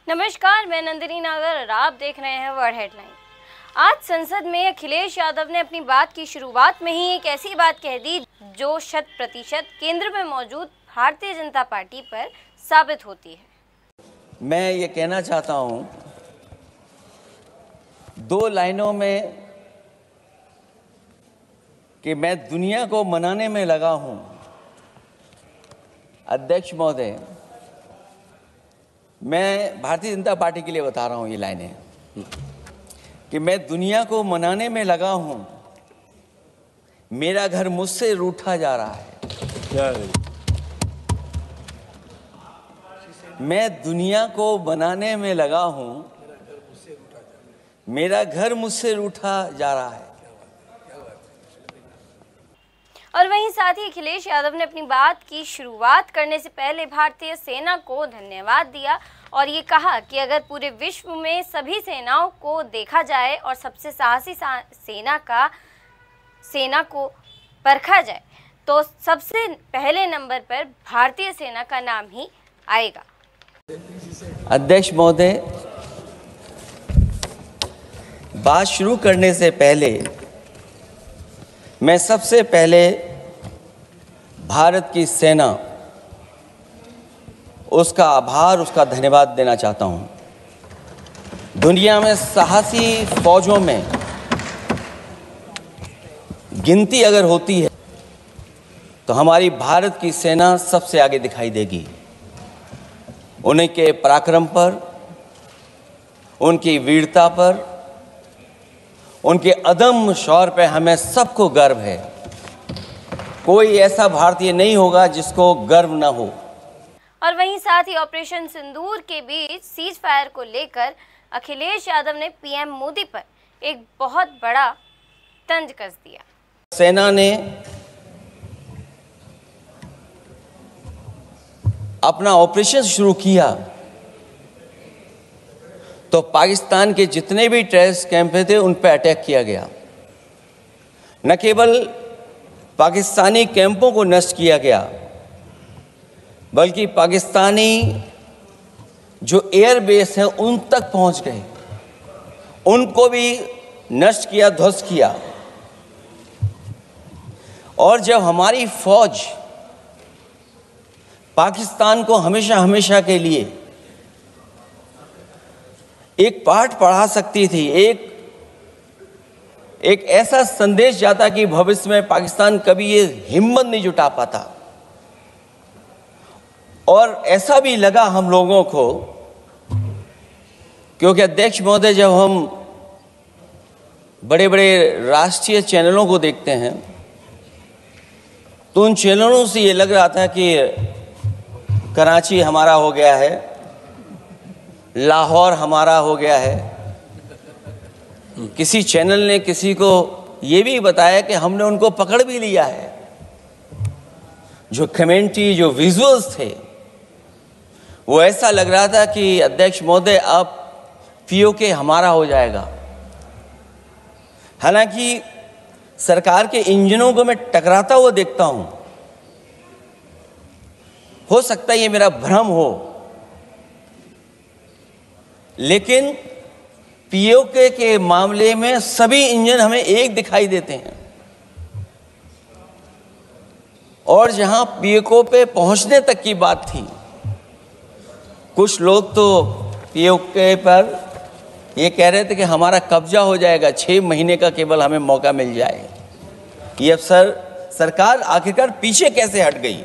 नमस्कार, मैं नंदिनी नागर और आप देख रहे हैं वर्ल्ड हेडलाइन। आज संसद में अखिलेश यादव ने अपनी बात की शुरुआत में ही एक ऐसी बात कह दी जो 100% केंद्र में मौजूद भारतीय जनता पार्टी पर साबित होती है। मैं ये कहना चाहता हूं, 2 लाइनों में कि मैं दुनिया को मनाने में लगा हूं। अध्यक्ष महोदय, मैं भारतीय जनता पार्टी के लिए बता रहा हूं ये लाइनें कि मैं दुनिया को मनाने में लगा हूं, मेरा घर मुझसे रूठा जा रहा है। मैं दुनिया को मनाने में लगा हूं, मेरा घर मुझसे रूठा जा रहा है। और वहीं साथ ही अखिलेश यादव ने अपनी बात की शुरुआत करने से पहले भारतीय सेना को धन्यवाद दिया और ये कहा कि अगर पूरे विश्व में सभी सेनाओं को देखा जाए और सबसे साहसी सेना को परखा जाए तो सबसे पहले नंबर पर भारतीय सेना का नाम ही आएगा। अध्यक्ष महोदय, बात शुरू करने से पहले मैं सबसे पहले भारत की सेना, उसका आभार, उसका धन्यवाद देना चाहता हूं। दुनिया में साहसी फौजों में गिनती अगर होती है तो हमारी भारत की सेना सबसे आगे दिखाई देगी। उनके पराक्रम पर, उनकी वीरता पर, उनके अदम्य शौर्य पे हमें सबको गर्व है। कोई ऐसा भारतीय नहीं होगा जिसको गर्व न हो। और वहीं साथ ही ऑपरेशन सिंदूर के बीच सीज फायर को लेकर अखिलेश यादव ने पीएम मोदी पर एक बहुत बड़ा तंज कस दिया। सेना ने अपना ऑपरेशन शुरू किया तो पाकिस्तान के जितने भी टेररिस्ट कैंप थे उन पर अटैक किया गया। न केवल पाकिस्तानी कैंपों को नष्ट किया गया बल्कि पाकिस्तानी जो एयर बेस हैं उन तक पहुंच गए, उनको भी नष्ट किया, ध्वस्त किया। और जब हमारी फौज पाकिस्तान को हमेशा हमेशा के लिए एक पाठ पढ़ा सकती थी, एक ऐसा संदेश जाता कि भविष्य में पाकिस्तान कभी ये हिम्मत नहीं जुटा पाता। और ऐसा भी लगा हम लोगों को, क्योंकि अध्यक्ष महोदय, जब हम बड़े बड़े राष्ट्रीय चैनलों को देखते हैं तो उन चैनलों से ये लग रहा था कि कराची हमारा हो गया है, लाहौर हमारा हो गया है। किसी चैनल ने किसी को ये भी बताया कि हमने उनको पकड़ भी लिया है। जो कमेंट्री, जो विजुअल्स थे, वो ऐसा लग रहा था कि अध्यक्ष महोदय अब पीओके हमारा हो जाएगा। हालांकि सरकार के इंजनों को मैं टकराता हुआ देखता हूं। हो सकता है ये मेरा भ्रम हो, लेकिन पीओके के मामले में सभी इंजन हमें एक दिखाई देते हैं। और जहां पीओके पे पहुंचने तक की बात थी, कुछ लोग तो पीओके पर ये कह रहे थे कि हमारा कब्जा हो जाएगा, 6 महीने का केवल हमें मौका मिल जाए। ये अफसर सरकार आखिरकार पीछे कैसे हट गई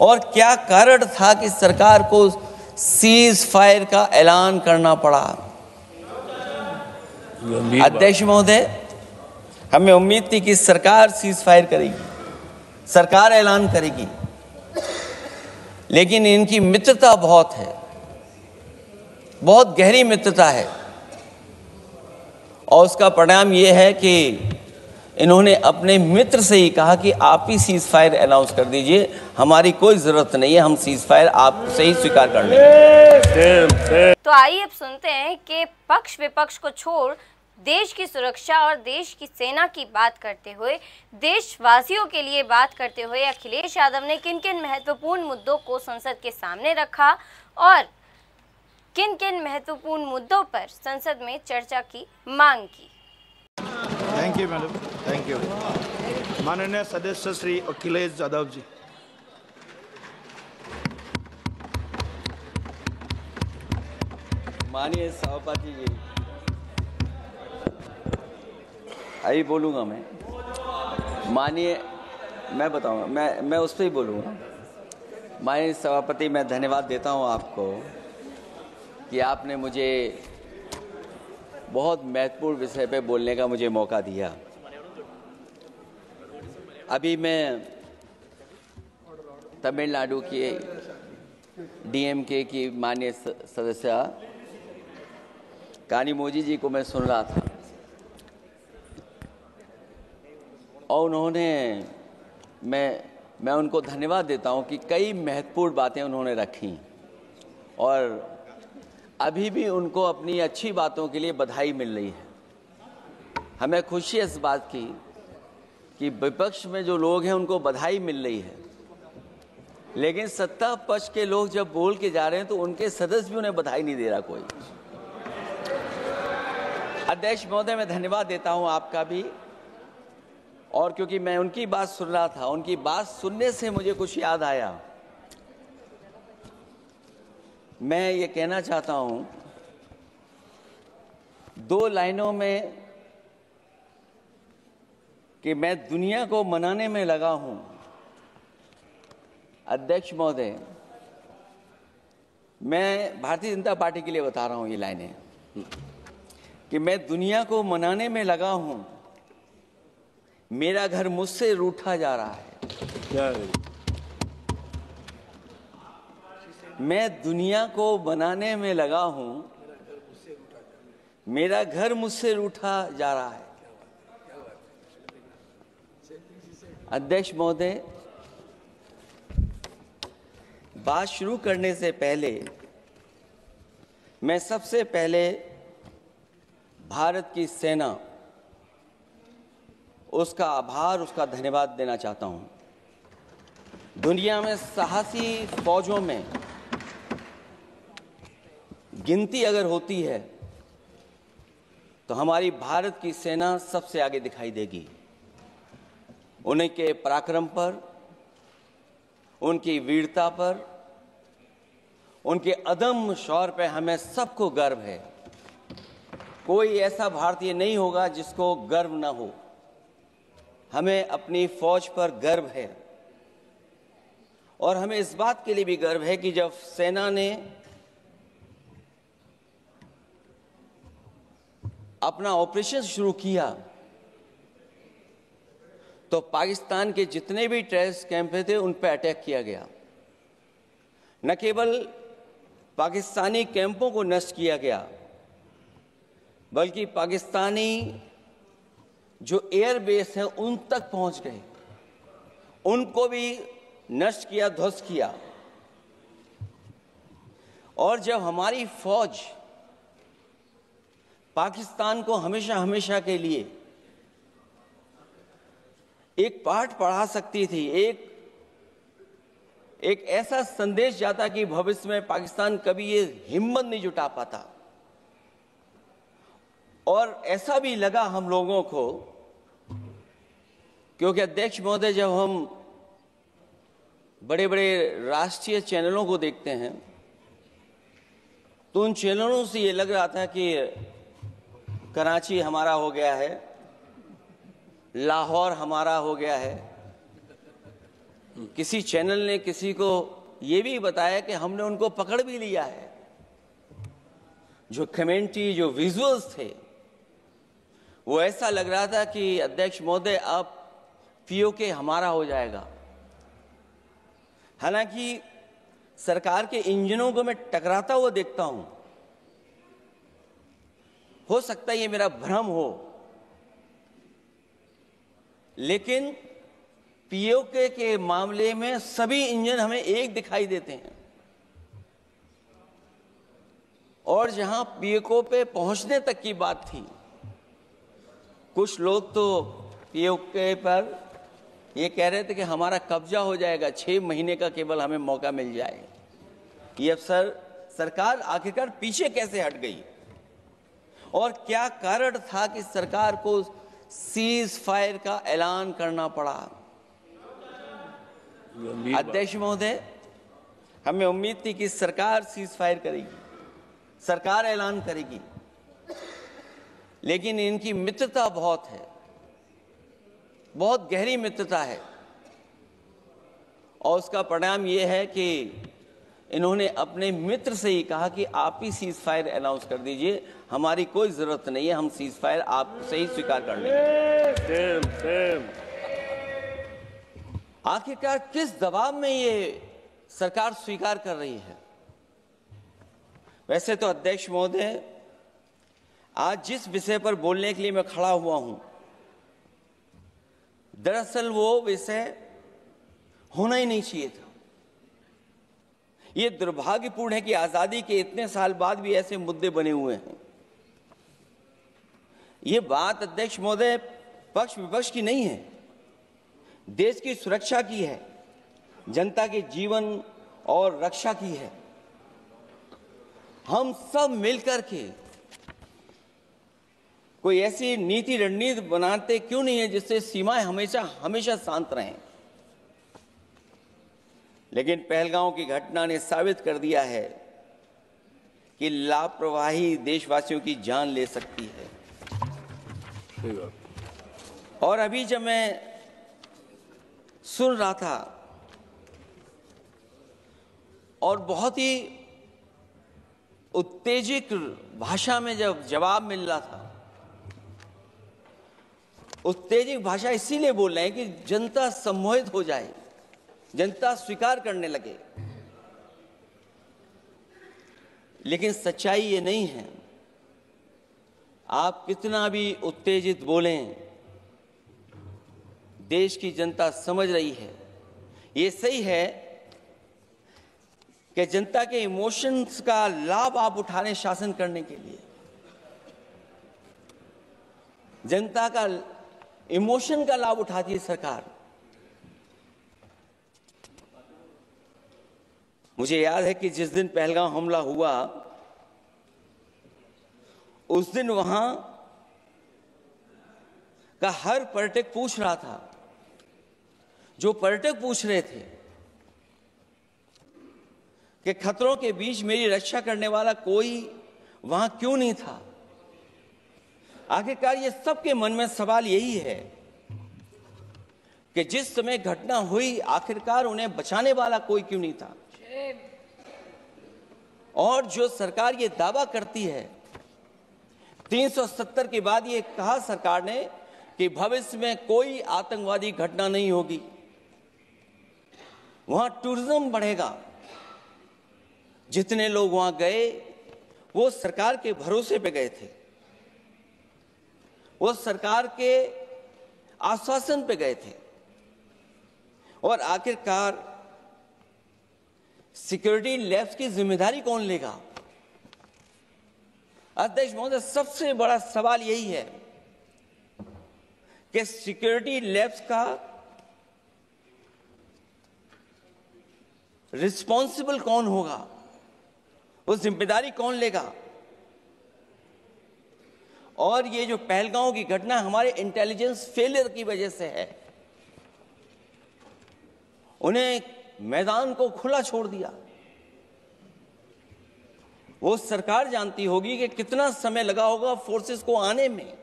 और क्या कारण था कि सरकार को सीज फायर का ऐलान करना पड़ा? अध्यक्ष महोदय, हमें उम्मीद थी कि सरकार सीज फायर करेगी, सरकार ऐलान करेगी, लेकिन इनकी मित्रता बहुत है, बहुत गहरी मित्रता है। और उसका परिणाम ये है कि इन्होंने अपने मित्र से ही कहा कि आप ही सीज फायर अनाउंस कर दीजिए, हमारी कोई ज़रूरत नहीं है, हम सीज फायर आपसे ही स्वीकार कर लेंगे। तो आइए अब सुनते हैं कि पक्ष विपक्ष को छोड़ देश की सुरक्षा और देश की सेना की बात करते हुए, देशवासियों के लिए बात करते हुए अखिलेश यादव ने किन किन महत्वपूर्ण मुद्दों को संसद के सामने रखा और किन महत्वपूर्ण मुद्दों पर संसद में चर्चा की मांग की। Thank you madam, thank you. माननीय सदस्य श्री अखिलेश यादव जी। माननीय सभापति जी, अभी बोलूँगा मैं बताऊँगा, मैं उस पर ही बोलूँगा। माननीय सभापति, मैं धन्यवाद देता हूँ आपको कि आपने मुझे बहुत महत्वपूर्ण विषय पे बोलने का मुझे मौका दिया। अभी मैं तमिलनाडु के डीएमके की माननीय सदस्य कानिमोझी जी को मैं सुन रहा था और उन्होंने मैं उनको धन्यवाद देता हूं कि कई महत्वपूर्ण बातें उन्होंने रखी और अभी भी उनको अपनी अच्छी बातों के लिए बधाई मिल रही है। हमें खुशी है इस बात की कि विपक्ष में जो लोग हैं उनको बधाई मिल रही है, लेकिन सत्ता पक्ष के लोग जब बोल के जा रहे हैं तो उनके सदस्य भी उन्हें बधाई नहीं दे रहा कोई। अध्यक्ष महोदय, मैं धन्यवाद देता हूं आपका भी, और क्योंकि मैं उनकी बात सुन रहा था, उनकी बात सुनने से मुझे कुछ याद आया। मैं ये कहना चाहता हूं 2 लाइनों में कि मैं दुनिया को मनाने में लगा हूं। अध्यक्ष महोदय, मैं भारतीय जनता पार्टी के लिए बता रहा हूं ये लाइनें कि मैं दुनिया को मनाने में लगा हूं, मेरा घर मुझसे रूठा जा रहा है। मैं दुनिया को बनाने में लगा हूं, मेरा घर मुझसे रूठा जा रहा है। अध्यक्ष महोदय, बात शुरू करने से पहले मैं सबसे पहले भारत की सेना, उसका आभार, उसका धन्यवाद देना चाहता हूं। दुनिया में साहसी फौजों में गिनती अगर होती है तो हमारी भारत की सेना सबसे आगे दिखाई देगी। उनके पराक्रम पर, उनकी वीरता पर, उनके अदम्य शौर्य पर हमें सबको गर्व है। कोई ऐसा भारतीय नहीं होगा जिसको गर्व न हो। हमें अपनी फौज पर गर्व है और हमें इस बात के लिए भी गर्व है कि जब सेना ने अपना ऑपरेशन शुरू किया तो पाकिस्तान के जितने भी टेररिस्ट कैंप थे उन पर अटैक किया गया। न केवल पाकिस्तानी कैंपों को नष्ट किया गया, बल्कि पाकिस्तानी जो एयर बेस हैं उन तक पहुंच गए, उनको भी नष्ट किया, ध्वस्त किया। और जब हमारी फौज पाकिस्तान को हमेशा हमेशा के लिए एक पाठ पढ़ा सकती थी, एक ऐसा संदेश जाता कि भविष्य में पाकिस्तान कभी ये हिम्मत नहीं जुटा पाता, और ऐसा भी लगा हम लोगों को, क्योंकि अध्यक्ष महोदय, जब हम बड़े बड़े राष्ट्रीय चैनलों को देखते हैं तो उन चैनलों से ये लग रहा था कि कराची हमारा हो गया है, लाहौर हमारा हो गया है। किसी चैनल ने किसी को ये भी बताया कि हमने उनको पकड़ भी लिया है। जो कमेंट्री, जो विजुअल्स थे, वो ऐसा लग रहा था कि अध्यक्ष महोदय अब पीओके हमारा हो जाएगा। हालांकि सरकार के इंजनों को मैं टकराता हुआ देखता हूं। हो सकता है ये मेरा भ्रम हो, लेकिन पीओके के मामले में सभी इंजन हमें एक दिखाई देते हैं, और जहां पीओके पे पहुंचने तक की बात थी, कुछ लोग तो पीओके पर ये कह रहे थे कि हमारा कब्जा हो जाएगा, 6 महीने का केवल हमें मौका मिल जाए। ये अफसर सरकार आखिरकार पीछे कैसे हट गई और क्या कारण था कि सरकार को सीज फायर का ऐलान करना पड़ा? अध्यक्ष महोदय, हमें उम्मीद थी कि सरकार सीज फायर करेगी, सरकार ऐलान करेगी, लेकिन इनकी मित्रता बहुत है, बहुत गहरी मित्रता है, और उसका परिणाम यह है कि इन्होंने अपने मित्र से ही कहा कि आप ही सीज फायर अनाउंस कर दीजिए, हमारी कोई जरूरत नहीं है, हम सीज फायर आपसे ही स्वीकार कर लेंगे। आखिरकार किस दबाव में ये सरकार स्वीकार कर रही है? वैसे तो अध्यक्ष महोदय, आज जिस विषय पर बोलने के लिए मैं खड़ा हुआ हूं, दरअसल वो विषय होना ही नहीं चाहिए था। ये दुर्भाग्यपूर्ण है कि आजादी के इतने साल बाद भी ऐसे मुद्दे बने हुए हैं। ये बात अध्यक्ष महोदय पक्ष विपक्ष की नहीं है, देश की सुरक्षा की है, जनता के जीवन और रक्षा की है। हम सब मिलकर के कोई ऐसी नीति रणनीति बनाते क्यों नहीं है जिससे सीमाएं हमेशा हमेशा शांत रहें। लेकिन पहलगांव की घटना ने साबित कर दिया है कि लापरवाही देशवासियों की जान ले सकती है। और अभी जब मैं सुन रहा था और बहुत ही उत्तेजित भाषा में जब जवाब मिल रहा था, उत्तेजित भाषा इसीलिए बोल रहे हैं कि जनता सम्मोहित हो जाए, जनता स्वीकार करने लगे। लेकिन सच्चाई ये नहीं है। आप कितना भी उत्तेजित बोलें, देश की जनता समझ रही है। ये सही है कि जनता के इमोशंस का लाभ आप उठा रहे हैं शासन करने के लिए। जनता का इमोशन का लाभ उठाती है सरकार। मुझे याद है कि जिस दिन पहलगाम हमला हुआ, उस दिन वहां का हर पर्यटक पूछ रहा था, जो पर्यटक पूछ रहे थे कि खतरों के बीच मेरी रक्षा करने वाला कोई वहां क्यों नहीं था। आखिरकार ये सबके मन में सवाल यही है कि जिस समय घटना हुई, आखिरकार उन्हें बचाने वाला कोई क्यों नहीं था। और जो सरकार ये दावा करती है, 370 के बाद ये कहा सरकार ने कि भविष्य में कोई आतंकवादी घटना नहीं होगी, वहां टूरिज्म बढ़ेगा। जितने लोग वहां गए वो सरकार के भरोसे पे गए थे, वो सरकार के आश्वासन पे गए थे। और आखिरकार सिक्योरिटी लैब्स की जिम्मेदारी कौन लेगा? अध्यक्ष महोदय, सबसे बड़ा सवाल यही है कि सिक्योरिटी लैब्स का रिस्पॉन्सिबल कौन होगा, वो जिम्मेदारी कौन लेगा? और ये जो पहलगांव की घटना हमारे इंटेलिजेंस फेलियर की वजह से है। उन्हें मैदान को खुला छोड़ दिया। वो सरकार जानती होगी कि कितना समय लगा होगा फोर्सेस को आने में।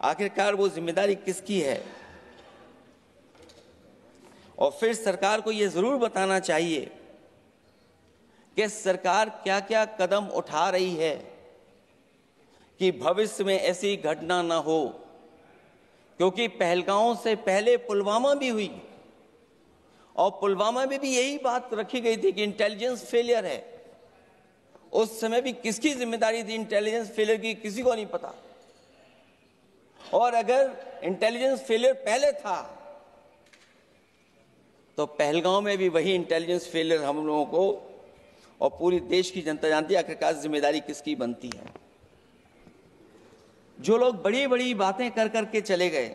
आखिरकार वो जिम्मेदारी किसकी है? और फिर सरकार को यह जरूर बताना चाहिए कि सरकार क्या क्या कदम उठा रही है कि भविष्य में ऐसी घटना ना हो। क्योंकि पहलगांव से पहले पुलवामा भी हुई, और पुलवामा में भी यही बात रखी गई थी कि इंटेलिजेंस फेलियर है। उस समय भी किसकी जिम्मेदारी थी इंटेलिजेंस फेलियर की? किसी को नहीं पता। और अगर इंटेलिजेंस फेलियर पहले था तो पहलगांव में भी वही इंटेलिजेंस फेलियर हम लोगों को और पूरी देश की जनता जानती है आखिरकार जिम्मेदारी किसकी बनती है। जो लोग बड़ी बड़ी बातें कर करके चले गए,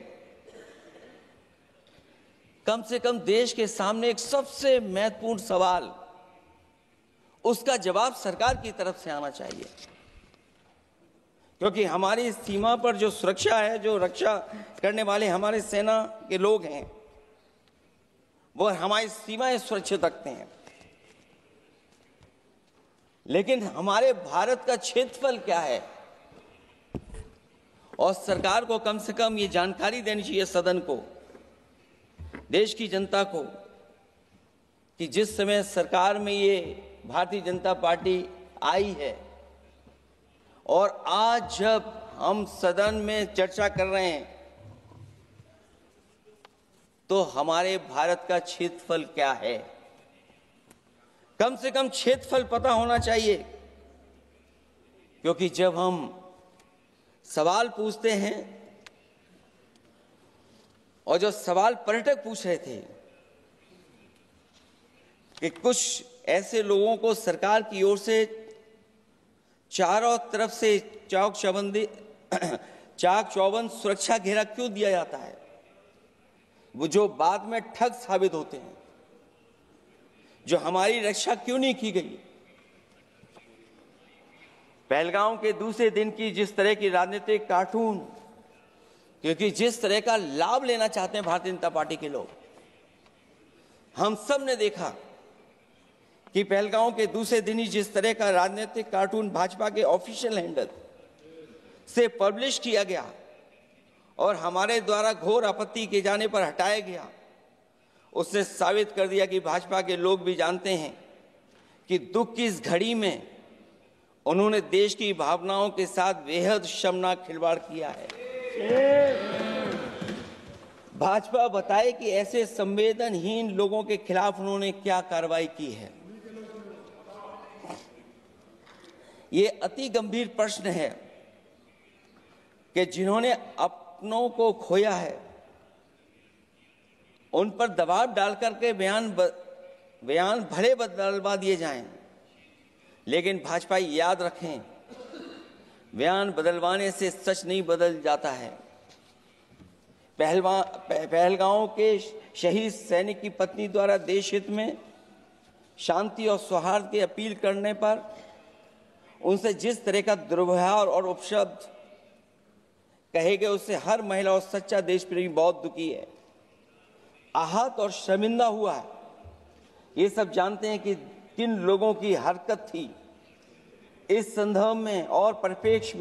कम से कम देश के सामने एक सबसे महत्वपूर्ण सवाल उसका जवाब सरकार की तरफ से आना चाहिए, क्योंकि हमारी सीमा पर जो सुरक्षा है, जो रक्षा करने वाले हमारे सेना के लोग हैं, वो हमारी सीमाएं सुरक्षित रखते हैं। लेकिन हमारे भारत का क्षेत्रफल क्या है, और सरकार को कम से कम ये जानकारी देनी चाहिए सदन को, देश की जनता को, कि जिस समय सरकार में ये भारतीय जनता पार्टी आई है और आज जब हम सदन में चर्चा कर रहे हैं, तो हमारे भारत का क्षेत्रफल क्या है, कम से कम क्षेत्रफल पता होना चाहिए। क्योंकि जब हम सवाल पूछते हैं, और जो सवाल पर्यटक पूछ रहे थे कि कुछ ऐसे लोगों को सरकार की ओर से चारों तरफ से चाक चौबंद सुरक्षा घेरा क्यों दिया जाता है, वो जो बाद में ठग साबित होते हैं, जो हमारी रक्षा क्यों नहीं की गई। पहलगाम के दूसरे दिन की जिस तरह की राजनीतिक कार्टून, क्योंकि जिस तरह का लाभ लेना चाहते हैं भारतीय जनता पार्टी के लोग, हम सब ने देखा कि पहलगाम के दूसरे दिन ही जिस तरह का राजनीतिक कार्टून भाजपा के ऑफिशियल हैंडल से पब्लिश किया गया और हमारे द्वारा घोर आपत्ति किए जाने पर हटाया गया, उसने साबित कर दिया कि भाजपा के लोग भी जानते हैं कि दुख की इस घड़ी में उन्होंने देश की भावनाओं के साथ बेहद शर्मनाक खिलवाड़ किया है। भाजपा बताए कि ऐसे संवेदनहीन लोगों के खिलाफ उन्होंने क्या कार्रवाई की है। ये अति गंभीर प्रश्न है कि जिन्होंने अपनों को खोया है, उन पर दबाव डालकर के बयान भले बदलवा दिए जाएं, लेकिन भाजपा याद रखें, बयान बदलवाने से सच नहीं बदल जाता है। पहलगांव के शहीद सैनिक की पत्नी द्वारा देश हित में शांति और सौहार्द की अपील करने पर उनसे जिस तरह का दुर्व्यवहार और उपशब्द कहे गए, उससे हर महिला और सच्चा देश प्रेमी बहुत दुखी है, आहत और शर्मिंदा हुआ है। ये सब जानते हैं कि किन लोगों की हरकत थी। इस संदर्भ में और परिप्रेक्ष्य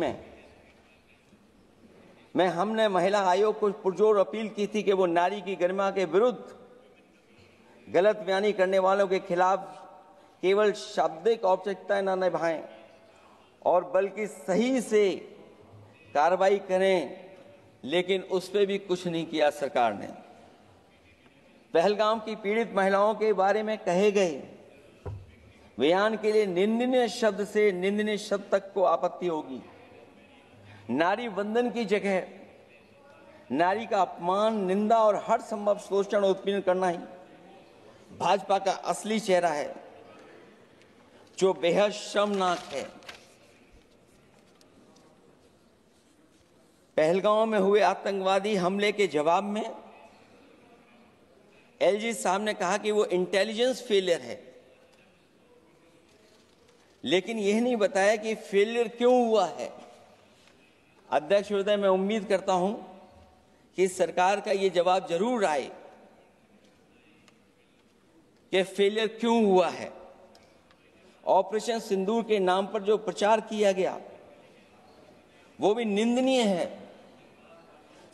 में हमने महिला आयोग को पुरजोर अपील की थी कि वो नारी की गरिमा के विरुद्ध गलत बयानी करने वालों के खिलाफ केवल शाब्दिक औपचारिकताएं न निभाएं और बल्कि सही से कार्रवाई करें, लेकिन उस पर भी कुछ नहीं किया सरकार ने। पहलगाम की पीड़ित महिलाओं के बारे में कहे गए बयान के लिए निंदनीय शब्द से निंदनीय शब्द तक को आपत्ति होगी। नारी वंदन की जगह नारी का अपमान, निंदा और हर संभव शोषण उत्पीड़न करना ही भाजपा का असली चेहरा है, जो बेहद शर्मनाक है। पहलगाम में हुए आतंकवादी हमले के जवाब में एलजी साहब ने कहा कि वो इंटेलिजेंस फेलियर है, लेकिन यह नहीं बताया कि फेलियर क्यों हुआ है। अध्यक्ष महोदय, मैं उम्मीद करता हूं कि सरकार का ये जवाब जरूर आए कि फेलियर क्यों हुआ है। ऑपरेशन सिंदूर के नाम पर जो प्रचार किया गया वो भी निंदनीय है।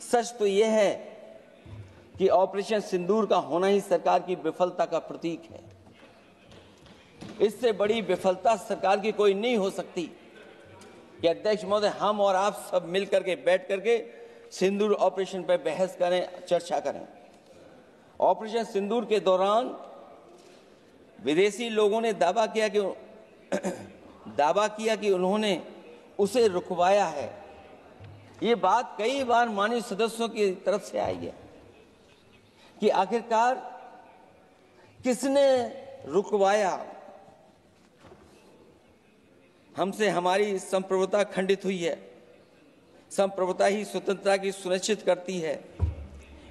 सच तो यह है कि ऑपरेशन सिंदूर का होना ही सरकार की विफलता का प्रतीक है। इससे बड़ी विफलता सरकार की कोई नहीं हो सकती कि अध्यक्ष महोदय, हम और आप सब मिलकर के बैठ करके सिंदूर ऑपरेशन पर बहस करें, चर्चा करें। ऑपरेशन सिंदूर के दौरान विदेशी लोगों ने दावा किया कि उन्होंने उसे रुकवाया है। ये बात कई बार माननीय सदस्यों की तरफ से आई है कि आखिरकार किसने रुकवाया। हमसे हमारी संप्रभुता खंडित हुई है। संप्रभुता ही स्वतंत्रता की सुनिश्चित करती है।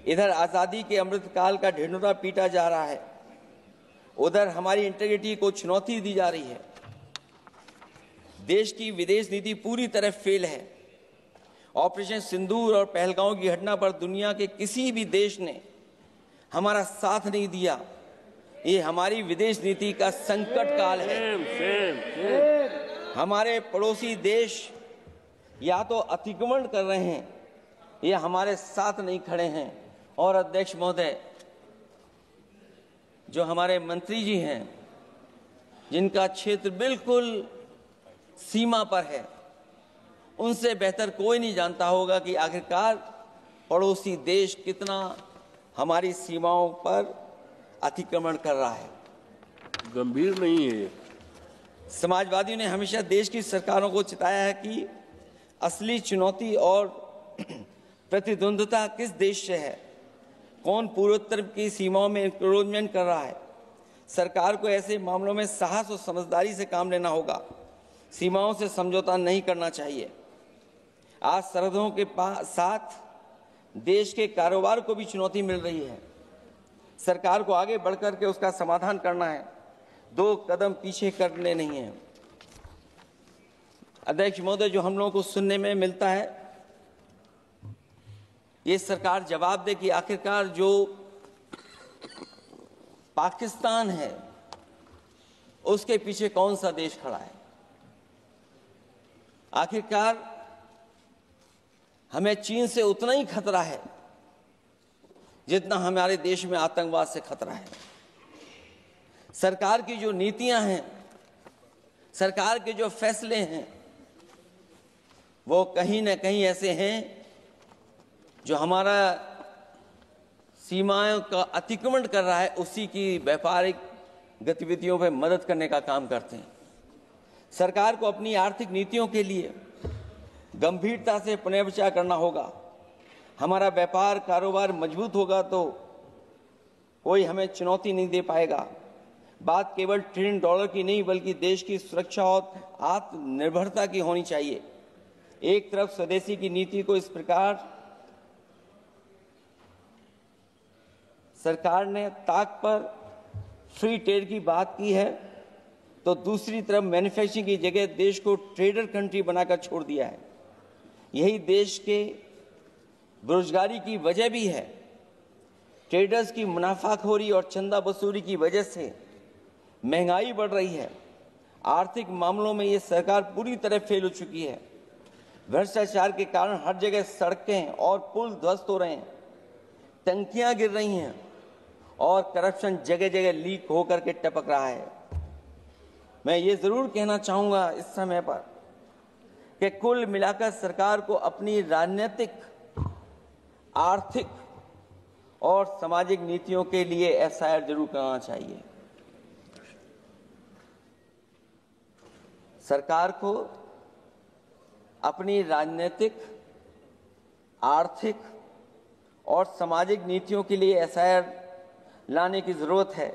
इधर आजादी के अमृत काल का ढिंढोरा पीटा जा रहा है, उधर हमारी इंटीग्रिटी को चुनौती दी जा रही है। देश की विदेश नीति पूरी तरह फेल है। ऑपरेशन सिंदूर और पहलगांव की घटना पर दुनिया के किसी भी देश ने हमारा साथ नहीं दिया। ये हमारी विदेश नीति का संकट काल है। हमारे पड़ोसी देश या तो अतिक्रमण कर रहे हैं या हमारे साथ नहीं खड़े हैं। और अध्यक्ष महोदय, जो हमारे मंत्री जी हैं, जिनका क्षेत्र बिल्कुल सीमा पर है, उनसे बेहतर कोई नहीं जानता होगा कि आखिरकार पड़ोसी देश कितना हमारी सीमाओं पर अतिक्रमण कर रहा है। गंभीर नहीं है। समाजवादियों ने हमेशा देश की सरकारों को चिताया है कि असली चुनौती और प्रतिद्वंद्विता किस देश से है, कौन पूर्वोत्तर की सीमाओं में इंक्रोचमेंट कर रहा है। सरकार को ऐसे मामलों में साहस और समझदारी से काम लेना होगा। सीमाओं से समझौता नहीं करना चाहिए। आज सरहदों के साथ देश के कारोबार को भी चुनौती मिल रही है। सरकार को आगे बढ़कर के उसका समाधान करना है, 2 कदम पीछे करने नहीं है। अध्यक्ष महोदय, जो हम लोगों को सुनने में मिलता है, ये सरकार जवाब दे कि आखिरकार जो पाकिस्तान है उसके पीछे कौन सा देश खड़ा है। आखिरकार हमें चीन से उतना ही खतरा है जितना हमारे देश में आतंकवाद से खतरा है। सरकार की जो नीतियां हैं, सरकार के जो फैसले हैं, वो कहीं ना कहीं ऐसे हैं जो हमारा सीमाओं का अतिक्रमण कर रहा है, उसी की व्यापारिक गतिविधियों में मदद करने का काम करते हैं। सरकार को अपनी आर्थिक नीतियों के लिए गंभीरता से पुनर्विचार करना होगा। हमारा व्यापार कारोबार मजबूत होगा तो कोई हमें चुनौती नहीं दे पाएगा। बात केवल $1 ट्रिलियन की नहीं, बल्कि देश की सुरक्षा और आत्मनिर्भरता की होनी चाहिए। एक तरफ स्वदेशी की नीति को इस प्रकार सरकार ने ताक पर फ्री ट्रेड की बात की है, तो दूसरी तरफ मैन्युफैक्चरिंग की जगह देश को ट्रेडर कंट्री बनाकर छोड़ दिया है। यही देश के बेरोजगारी की वजह भी है। ट्रेडर्स की मुनाफाखोरी और चंदा वसूली की वजह से महंगाई बढ़ रही है। आर्थिक मामलों में ये सरकार पूरी तरह फेल हो चुकी है। भ्रष्टाचार के कारण हर जगह सड़कें और पुल ध्वस्त हो रहे हैं, टंकियां गिर रही हैं और करप्शन जगह जगह लीक होकर के टपक रहा है। मैं ये जरूर कहना चाहूंगा इस समय पर कि कुल मिलाकर सरकार को अपनी राजनीतिक, आर्थिक और सामाजिक नीतियों के लिए एफआईआर जरूर करना चाहिए। सरकार को अपनी राजनीतिक, आर्थिक और सामाजिक नीतियों के लिए एफआईआर लाने की जरूरत है।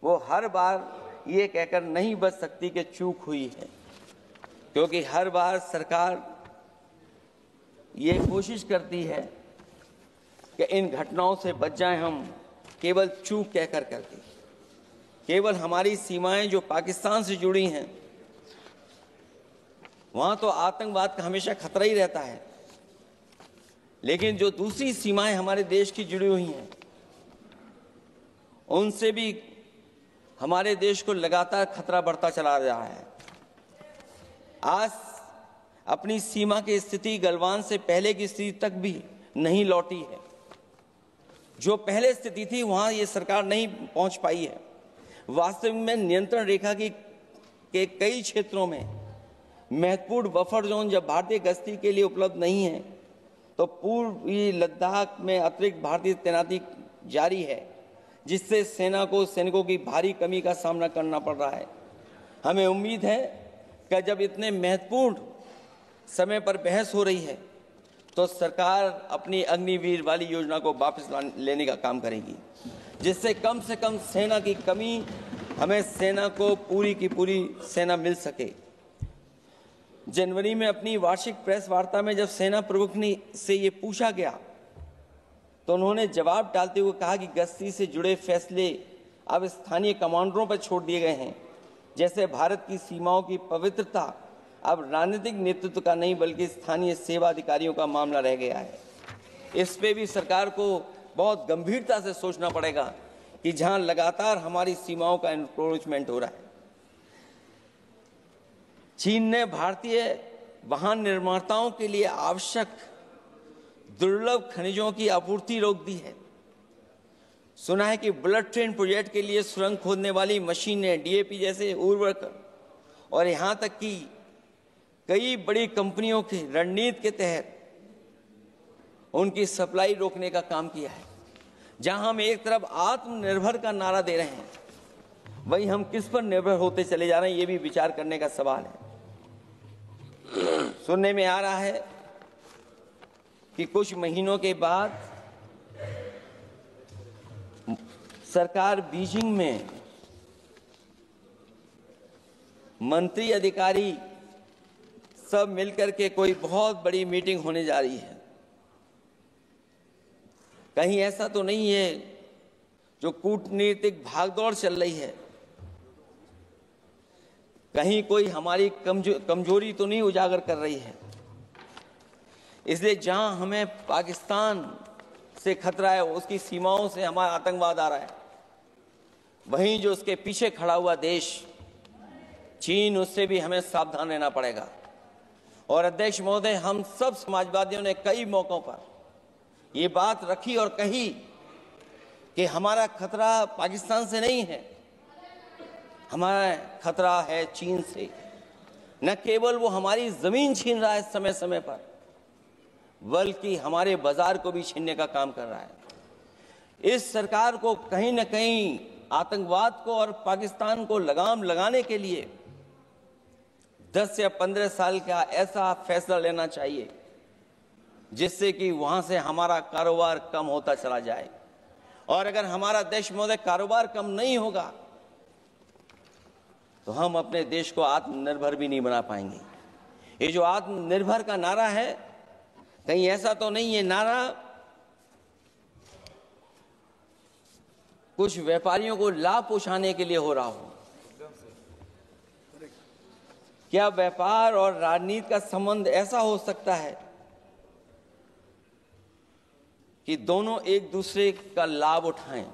वो हर बार ये कहकर नहीं बच सकती कि चूक हुई है, क्योंकि हर बार सरकार ये कोशिश करती है कि इन घटनाओं से बच जाएं हम, केवल चूक कहकर करके। केवल हमारी सीमाएं जो पाकिस्तान से जुड़ी हैं, वहां तो आतंकवाद का हमेशा खतरा ही रहता है, लेकिन जो दूसरी सीमाएं हमारे देश की जुड़ी हुई हैं, उनसे भी हमारे देश को लगातार खतरा बढ़ता चला जा रहा है। आज अपनी सीमा की स्थिति गलवान से पहले की स्थिति तक भी नहीं लौटी है। जो पहले स्थिति थी वहां ये सरकार नहीं पहुंच पाई है। वास्तविक में नियंत्रण रेखा के कई क्षेत्रों में महत्वपूर्ण बफर जोन जब भारतीय गश्ती के लिए उपलब्ध नहीं है, तो पूर्वी लद्दाख में अतिरिक्त भारतीय तैनाती जारी है, जिससे सेना को सैनिकों की भारी कमी का सामना करना पड़ रहा है। हमें उम्मीद है कि जब इतने महत्वपूर्ण समय पर बहस हो रही है, तो सरकार अपनी अग्निवीर वाली योजना को वापस लेने का काम करेगी, जिससे कम से कम सेना की कमी, हमें सेना को पूरी की पूरी सेना मिल सके। जनवरी में अपनी वार्षिक प्रेस वार्ता में जब सेना प्रमुख ने से ये पूछा गया, तो उन्होंने जवाब डालते हुए कहा कि गश्ती से जुड़े फैसले अब स्थानीय कमांडरों पर छोड़ दिए गए हैं। जैसे भारत की सीमाओं की पवित्रता अब राजनीतिक नेतृत्व का नहीं बल्कि स्थानीय सेवा अधिकारियों का मामला रह गया है। इस पे भी सरकार को बहुत गंभीरता से सोचना पड़ेगा कि जहां लगातार हमारी सीमाओं का एनक्रोचमेंट हो रहा है। चीन ने भारतीय वाहन निर्माताओं के लिए आवश्यक दुर्लभ खनिजों की आपूर्ति रोक दी है। सुना है कि बुलेट ट्रेन प्रोजेक्ट के लिए सुरंग खोदने वाली मशीनें, डीएपी जैसे उर्वरक और यहां तक कि कई बड़ी कंपनियों की रणनीति के तहत उनकी सप्लाई रोकने का काम किया है। जहां हम एक तरफ आत्मनिर्भर का नारा दे रहे हैं, वहीं हम किस पर निर्भर होते चले जा रहे हैं, ये भी विचार करने का सवाल है। सुनने में आ रहा है कि कुछ महीनों के बाद सरकार बीजिंग में मंत्री अधिकारी सब मिलकर के कोई बहुत बड़ी मीटिंग होने जा रही है। कहीं ऐसा तो नहीं है जो कूटनीतिक भागदौड़ चल रही है, कहीं कोई हमारी कमजोरी तो नहीं उजागर कर रही है। इसलिए जहां हमें पाकिस्तान से खतरा है, उसकी सीमाओं से हमारा आतंकवाद आ रहा है, वहीं जो उसके पीछे खड़ा हुआ देश चीन, उससे भी हमें सावधान रहना पड़ेगा। और अध्यक्ष महोदय, हम सब समाजवादियों ने कई मौकों पर ये बात रखी और कही कि हमारा खतरा पाकिस्तान से नहीं है, हमारा खतरा है चीन से। न केवल वो हमारी जमीन छीन रहा है समय समय पर, बल्कि हमारे बाजार को भी छीनने का काम कर रहा है। इस सरकार को कहीं न कहीं आतंकवाद को और पाकिस्तान को लगाम लगाने के लिए 10 या 15 साल का ऐसा फैसला लेना चाहिए जिससे कि वहां से हमारा कारोबार कम होता चला जाए। और अगर हमारा देश महोदय कारोबार कम नहीं होगा तो हम अपने देश को आत्मनिर्भर भी नहीं बना पाएंगे। ये जो आत्मनिर्भर का नारा है, कहीं ऐसा तो नहीं है नारा कुछ व्यापारियों को लाभ पहुंचाने के लिए हो रहा हो? क्या व्यापार और राजनीति का संबंध ऐसा हो सकता है कि दोनों एक दूसरे का लाभ उठाएं?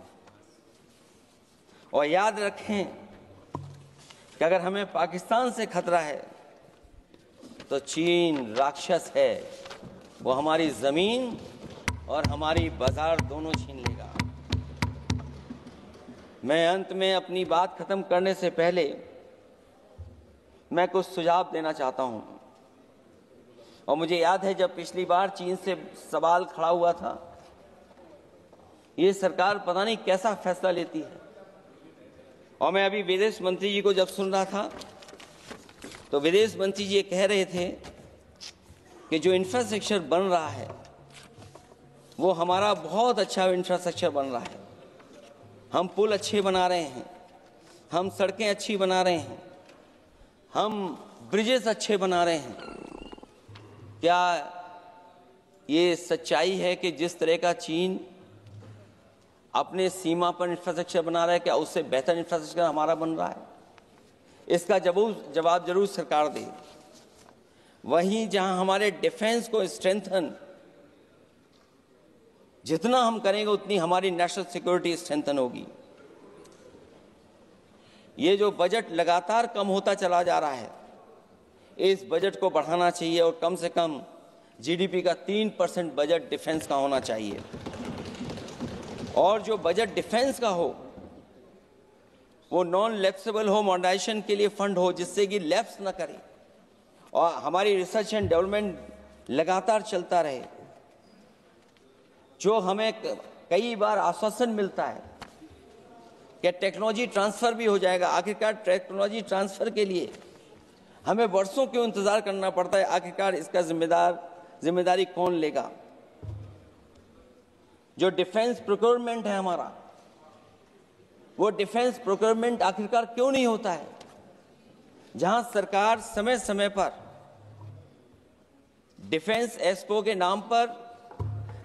और याद रखें कि अगर हमें पाकिस्तान से खतरा है तो चीन राक्षस है, वो हमारी जमीन और हमारी बाजार दोनों छीन लेगा। मैं अंत में अपनी बात खत्म करने से पहले मैं कुछ सुझाव देना चाहता हूं। और मुझे याद है जब पिछली बार चीन से सवाल खड़ा हुआ था, ये सरकार पता नहीं कैसा फैसला लेती है। और मैं अभी विदेश मंत्री जी को जब सुन रहा था तो विदेश मंत्री जी ये कह रहे थे कि जो इंफ्रास्ट्रक्चर बन रहा है वो हमारा बहुत अच्छा इंफ्रास्ट्रक्चर बन रहा है। हम पुल अच्छे बना रहे हैं, हम सड़कें अच्छी बना रहे हैं, हम ब्रिजेस अच्छे बना रहे हैं। क्या ये सच्चाई है कि जिस तरह का चीन अपने सीमा पर इंफ्रास्ट्रक्चर बना रहा है, क्या उससे बेहतर इंफ्रास्ट्रक्चर हमारा बन रहा है? इसका जवाब जरूर सरकार दे। वहीं जहां हमारे डिफेंस को स्ट्रेंथन जितना हम करेंगे उतनी हमारी नेशनल सिक्योरिटी स्ट्रेंथन होगी। ये जो बजट लगातार कम होता चला जा रहा है, इस बजट को बढ़ाना चाहिए और कम से कम जीडीपी का 3% बजट डिफेंस का होना चाहिए। और जो बजट डिफेंस का हो वो नॉन लैप्सेबल हो, मॉडर्नाइजेशन के लिए फंड हो जिससे कि लैप्स ना करे और हमारी रिसर्च एंड डेवलपमेंट लगातार चलता रहे। जो हमें कई बार आश्वासन मिलता है कि टेक्नोलॉजी ट्रांसफर भी हो जाएगा, आखिरकार टेक्नोलॉजी ट्रांसफर के लिए हमें वर्षों क्यों इंतजार करना पड़ता है? आखिरकार इसका जिम्मेदारी कौन लेगा? जो डिफेंस प्रोक्योरमेंट है हमारा, वो डिफेंस प्रोक्योरमेंट आखिरकार क्यों नहीं होता है? जहां सरकार समय समय पर डिफेंस एक्सपो के नाम पर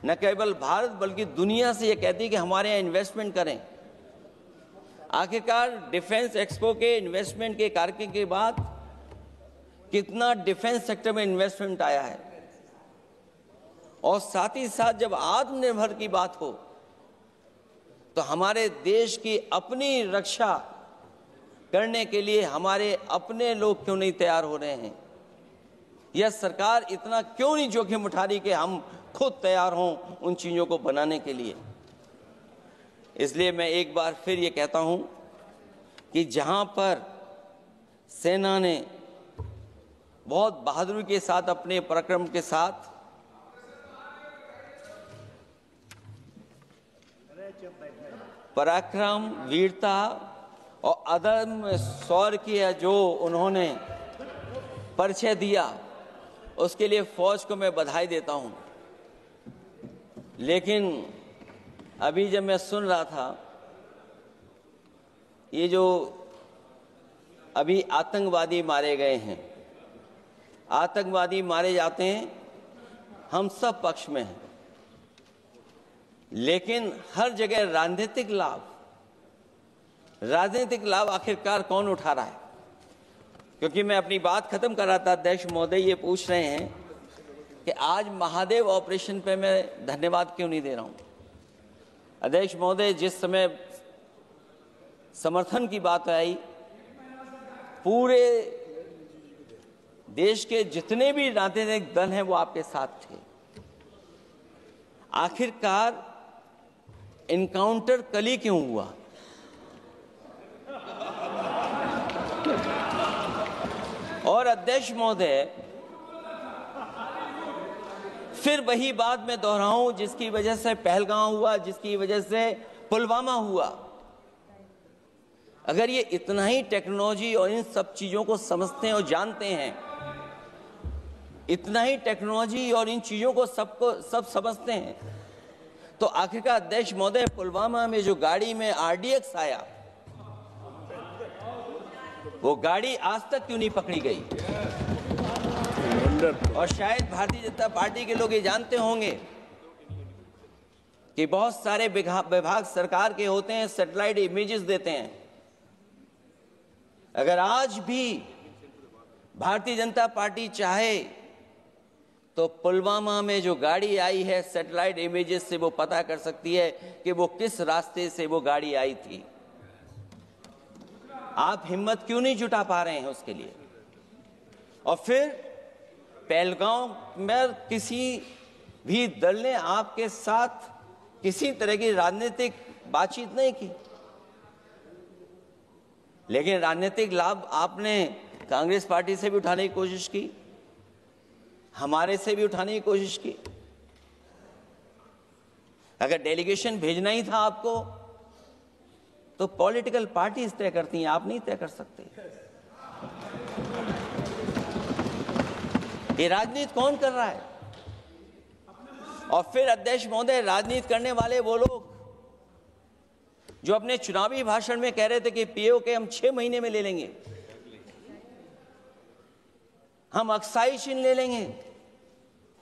न केवल भारत बल्कि दुनिया से ये कहती है कि हमारे यहाँ इन्वेस्टमेंट करें। आखिरकार डिफेंस एक्सपो के इन्वेस्टमेंट के कार्यक्रम के बाद कितना डिफेंस सेक्टर में इन्वेस्टमेंट आया है, और साथ ही साथ जब आत्मनिर्भर की बात हो तो हमारे देश की अपनी रक्षा करने के लिए हमारे अपने लोग क्यों नहीं तैयार हो रहे हैं? यह सरकार इतना क्यों नहीं जोखिम उठा रही कि हम खुद तैयार हों उन चीज़ों को बनाने के लिए? इसलिए मैं एक बार फिर ये कहता हूं कि जहां पर सेना ने बहुत बहादुरी के साथ, अपने पराक्रम के साथ पराक्रम, वीरता और अदम्य शौर्य की जो उन्होंने परिचय दिया, उसके लिए फौज को मैं बधाई देता हूं। लेकिन अभी जब मैं सुन रहा था, ये जो अभी आतंकवादी मारे गए हैं, आतंकवादी मारे जाते हैं, हम सब पक्ष में हैं, लेकिन हर जगह राजनीतिक लाभ आखिरकार कौन उठा रहा है? क्योंकि मैं अपनी बात खत्म कर रहा था, अध्यक्ष महोदय ये पूछ रहे हैं कि आज महादेव ऑपरेशन पे मैं धन्यवाद क्यों नहीं दे रहा हूं। अध्यक्ष महोदय, जिस समय समर्थन की बात आई, पूरे देश के जितने भी राजनीतिक दल हैं वो आपके साथ थे। आखिरकार इनकाउंटर कल ही क्यों हुआ? और अध्यक्ष महोदय, फिर वही बात मैं दोहराऊं जिसकी वजह से पहलगांव हुआ, जिसकी वजह से पुलवामा हुआ। अगर ये इतना ही टेक्नोलॉजी और इन सब चीजों को समझते हैं और जानते हैं, इतना ही टेक्नोलॉजी और इन चीजों को सब समझते हैं, तो आखिरकार अध्यक्ष महोदय, पुलवामा में जो गाड़ी में RDX आया, वो गाड़ी आज तक क्यों नहीं पकड़ी गई? और शायद भारतीय जनता पार्टी के लोग ये जानते होंगे कि बहुत सारे विभाग सरकार के होते हैं, सैटेलाइट इमेजेस देते हैं। अगर आज भी भारतीय जनता पार्टी चाहे तो पुलवामा में जो गाड़ी आई है, सैटेलाइट इमेजेस से वो पता कर सकती है कि वो किस रास्ते से वो गाड़ी आई थी। आप हिम्मत क्यों नहीं जुटा पा रहे हैं उसके लिए? और फिर पहलगांव में किसी भी दल ने आपके साथ किसी तरह की राजनीतिक बातचीत नहीं की, लेकिन राजनीतिक लाभ आपने कांग्रेस पार्टी से भी उठाने की कोशिश की, हमारे से भी उठाने की कोशिश की। अगर डेलीगेशन भेजना ही था आपको तो पॉलिटिकल पार्टीज तय करती हैं, आप नहीं तय कर सकते। ये राजनीति कौन कर रहा है? और फिर अध्यक्ष महोदय, राजनीति करने वाले वो लोग जो अपने चुनावी भाषण में कह रहे थे कि POK हम 6 महीने में ले लेंगे, हम अक्साई चिन्ह ले लेंगे।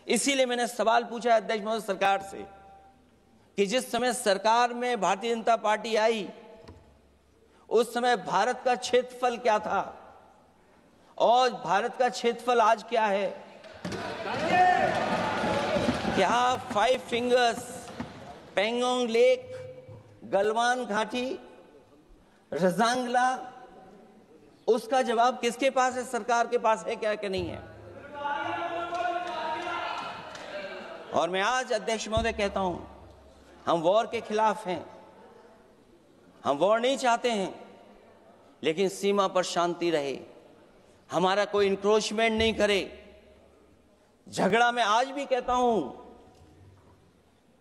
इसीलिए मैंने सवाल पूछा अध्यक्ष महोदय सरकार से कि जिस समय सरकार में भारतीय जनता पार्टी आई, उस समय भारत का क्षेत्रफल क्या था और भारत का क्षेत्रफल आज क्या है? क्या 5 फिंगर्स, पेंगोंग लेक, गलवान घाटी, रजांगला, उसका जवाब किसके पास है? सरकार के पास है क्या कि नहीं है? और मैं आज अध्यक्ष महोदय कहता हूं, हम वॉर के खिलाफ हैं, हम वॉर नहीं चाहते हैं, लेकिन सीमा पर शांति रहे, हमारा कोई इंक्रोचमेंट नहीं करे। झगड़ा मैं आज भी कहता हूं,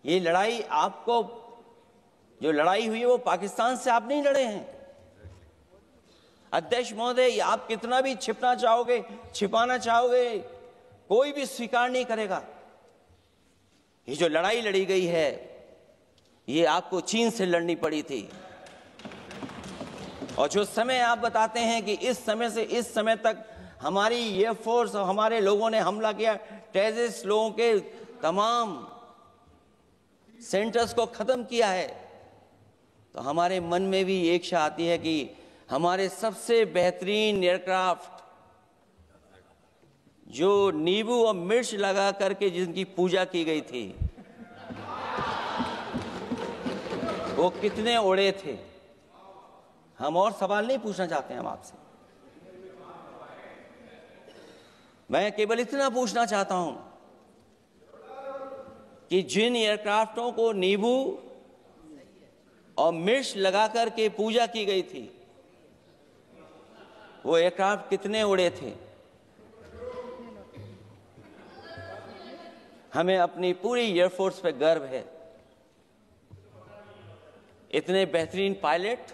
ये लड़ाई आपको, जो लड़ाई हुई है वो पाकिस्तान से आप नहीं लड़े हैं। अध्यक्ष महोदय, आप कितना भी छिपना चाहोगे, छिपाना चाहोगे, कोई भी स्वीकार नहीं करेगा। ये जो लड़ाई लड़ी गई है, ये आपको चीन से लड़नी पड़ी थी। और जो समय आप बताते हैं कि इस समय से इस समय तक हमारी एयरफोर्स और हमारे लोगों ने हमला किया, टेररिस्ट लोगों के तमाम सेंटर्स को खत्म किया है, तो हमारे मन में भी इच्छा आती है कि हमारे सबसे बेहतरीन एयरक्राफ्ट जो नींबू और मिर्च लगा करके जिनकी पूजा की गई थी, वो कितने उड़े थे? हम और सवाल नहीं पूछना चाहते हैं हम आपसे। मैं केवल इतना पूछना चाहता हूं कि जिन एयरक्राफ्टों को नींबू और मिर्च लगाकर के पूजा की गई थी, वो एयरक्राफ्ट कितने उड़े थे? हमें अपनी पूरी एयरफोर्स पे गर्व है। इतने बेहतरीन पायलट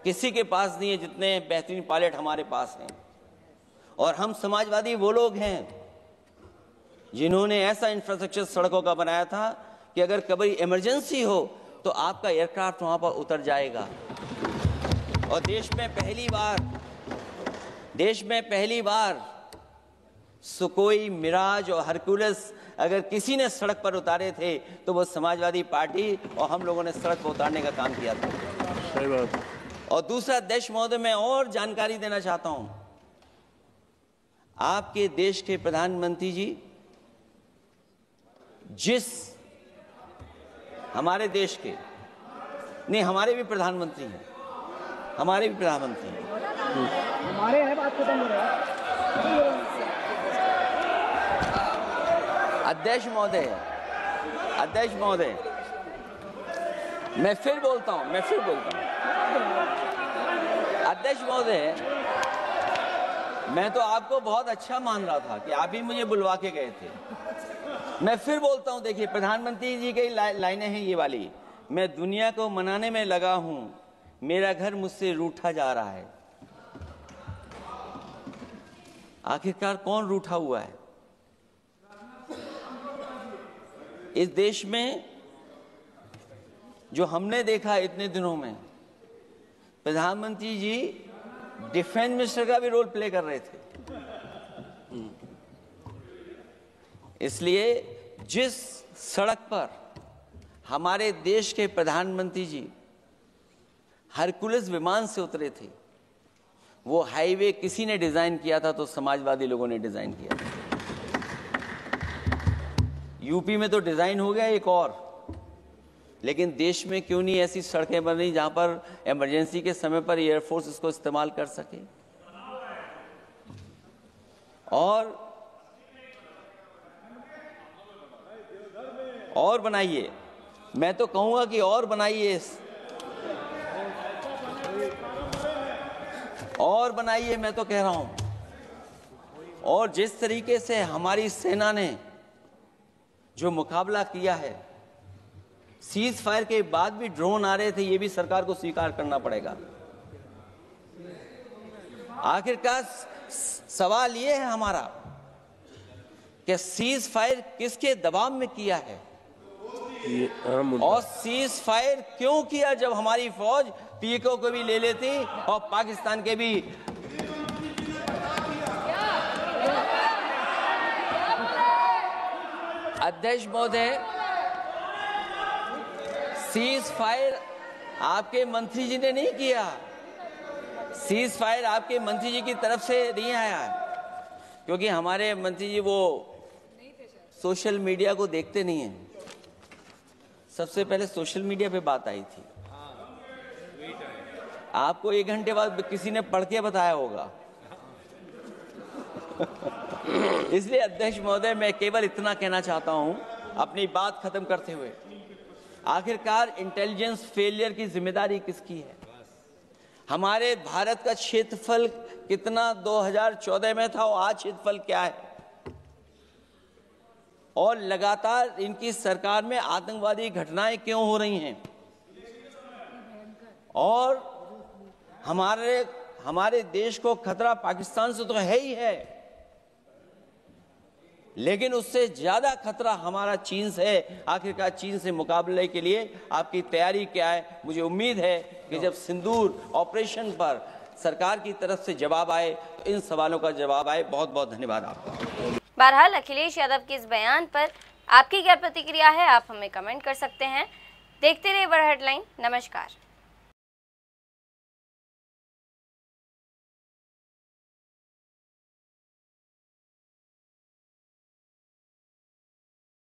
किसी के पास नहीं है जितने बेहतरीन पायलट हमारे पास हैं। और हम समाजवादी वो लोग हैं जिन्होंने ऐसा इंफ्रास्ट्रक्चर सड़कों का बनाया था कि अगर कभी इमरजेंसी हो तो आपका एयरक्राफ्ट वहां पर उतर जाएगा। और देश में पहली बार सुकोई, मिराज और हरकुलस अगर किसी ने सड़क पर उतारे थे तो वो समाजवादी पार्टी और हम लोगों ने सड़क पर उतारने का काम किया था। सही बात। और दूसरा, अध्यक्ष महोदय, मैं और जानकारी देना चाहता हूं। आपके देश के प्रधानमंत्री जी हमारे देश के नहीं, हमारे भी प्रधानमंत्री हैं, हमारे हैं बात खत्म हो रहा है। अध्यक्ष महोदय, मैं फिर बोलता हूं। अध्यक्ष महोदय, मैं तो आपको बहुत अच्छा मान रहा था कि आप ही मुझे बुलवा के गए थे। मैं फिर बोलता हूं, देखिए प्रधानमंत्री जी की लाइनें हैं ये वाली, मैं दुनिया को मनाने में लगा हूं, मेरा घर मुझसे रूठा जा रहा है। आखिरकार कौन रूठा हुआ है? इस देश में जो हमने देखा इतने दिनों में, प्रधानमंत्री जी डिफेंस मिनिस्टर का भी रोल प्ले कर रहे थे। इसलिए जिस सड़क पर हमारे देश के प्रधानमंत्री जी हरकुलस विमान से उतरे थे, वो हाईवे किसी ने डिजाइन किया था? तो समाजवादी लोगों ने डिजाइन किया था। यूपी में तो डिजाइन हो गया एक और, लेकिन देश में क्यों नहीं ऐसी सड़कें बन रही जहां पर इमरजेंसी के समय पर एयरफोर्स इसको इस्तेमाल कर सके? और बनाइए, मैं तो कहूंगा कि और बनाइए, मैं तो कह रहा हूं। और जिस तरीके से हमारी सेना ने जो मुकाबला किया है, सीज फायर के बाद भी ड्रोन आ रहे थे, ये भी सरकार को स्वीकार करना पड़ेगा। आखिरकार सवाल ये है हमारा कि सीज फायर किसके दबाव में किया है और सीज फायर क्यों किया जब हमारी फौज पीओके को भी ले लेती और पाकिस्तान के भी। अध्यक्ष महोदय, सीज फायर आपके मंत्री जी ने नहीं किया, सीज फायर आपके मंत्री जी की तरफ से नहीं आया, क्योंकि हमारे मंत्री जी वो सोशल मीडिया को देखते नहीं हैं। सबसे पहले सोशल मीडिया पे बात आई थी, आपको 1 घंटे बाद किसी ने पढ़ के बताया होगा। इसलिए अध्यक्ष महोदय, मैं केवल इतना कहना चाहता हूं अपनी बात खत्म करते हुए, आखिरकार इंटेलिजेंस फेलियर की जिम्मेदारी किसकी है? हमारे भारत का क्षेत्रफल कितना 2014 में था और आज क्षेत्रफल क्या है? और लगातार इनकी सरकार में आतंकवादी घटनाएं क्यों हो रही हैं? और हमारे देश को खतरा पाकिस्तान से तो है ही है, लेकिन उससे ज्यादा खतरा हमारा चीन से है। आखिरकार चीन से मुकाबले के लिए आपकी तैयारी क्या है? मुझे उम्मीद है कि जब सिंदूर ऑपरेशन पर सरकार की तरफ से जवाब आए तो इन सवालों का जवाब आए। बहुत बहुत धन्यवाद आपका। बहरहाल अखिलेश यादव के इस बयान पर आपकी क्या प्रतिक्रिया है? आप हमें कमेंट कर सकते हैं। देखते रहिए बड़ा हेडलाइन। नमस्कार।